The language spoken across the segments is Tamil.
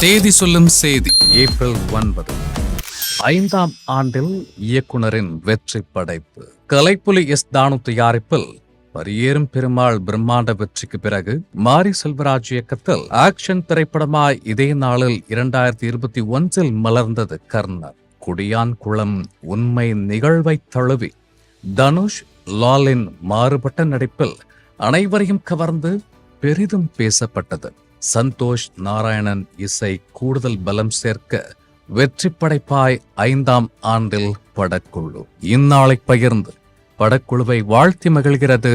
தேதி சொல்லும் செய்தி ஏப்ரல் 9. 5ஆம் ஆண்டில் இயக்குனரின் வெற்றி படைப்பு. கலைப்புலி எஸ் தானு தயாரிப்பில் பரியேறும் பெருமாள் பிரம்மாண்ட வெற்றிக்கு பிறகு மாரி செல்வராஜ் இயக்கத்தில் ஆக்ஷன் திரைப்படமாய் இதே நாளில் 2021 மலர்ந்தது கர்ணன். குடியான் குளம் உண்மை நிகழ்வை தழுவி தனுஷ் லாலின் மாறுபட்ட நடிப்பில் அனைவரையும் கவர்ந்து பெரிதும் பேசப்பட்டது. சந்தோஷ் நாராயணன் இசை கூடுதல் பலம் சேர்க்க வெற்றி படைப்பாய் 5ஆம் ஆண்டில் படக்குழு. இந்நாளை பகிர்ந்து படக்குழுவை வாழ்த்தி மகிழ்கிறது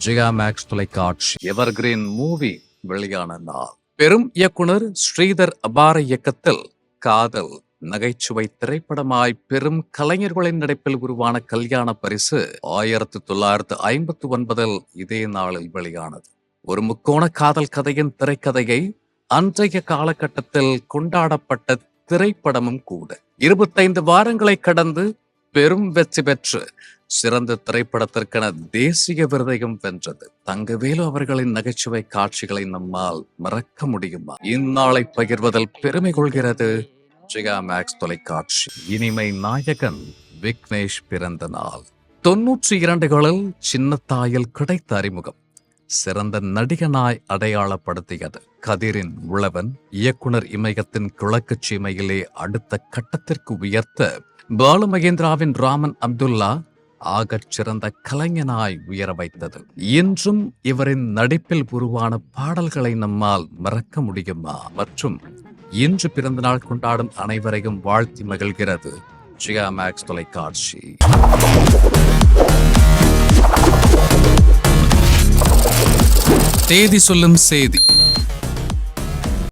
ஜெயா மேக்ஸ் தொலைக்காட்சி. எவர்கிரீன் மூவி வெளியான நாள். பெரும் இயக்குனர் ஸ்ரீதர் அபார இயக்கத்தில் காதல் நகைச்சுவை திரைப்படமாய் பெரும் கலைஞர்களின் நடிப்பில் உருவான கல்யாண பரிசு 1959 இதே நாளில் வெளியானது. ஒரு முக்கோண காதல் கதையின் திரைக்கதையை அன்றைய காலகட்டத்தில் கொண்டாடப்பட்ட திரைப்படமும் கூட 25 வாரங்களை கடந்து பெரும் வெற்றி பெற்று சிறந்த திரைப்படத்திற்கான தேசிய விருதையும் வென்றது. தங்கவேலு அவர்களின் நகைச்சுவை காட்சிகளை நம்மால் மறக்க முடியுமா? இந்நாளை பகிர்வதில் பெருமை கொள்கிறது ஜெயா மேக்ஸ் தொலைக்காட்சி. இனிமை நாயகன் விக்னேஷ் பிறந்த நாள். 92களில் சின்னத்தாயில் கிடைத்த அறிமுகம் சிறந்த நடிகனாய் அடையாளப்படுத்தியது. கதிரின் உழவன் இயக்குனர் இமயத்தின் கிழக்கு சீமையிலே அடுத்த கட்டத்திற்கு உயர்த்த பாலுமகேந்திராவின் ராமன் அப்துல்லா ஆகச் சிறந்த கலைஞனாய் உயர வைத்தது. இன்றும் இவரின் நடிப்பில் உருவான பாடல்களை நம்மால் மறக்க முடியுமா? மற்றும் இன்று பிறந்த நாள் கொண்டாடும் அனைவரையும் வாழ்த்தி மகிழ்கிறது ஜெயா மேக்ஸ் தொலைக்காட்சி. தேதி சொல்லும் செய்தி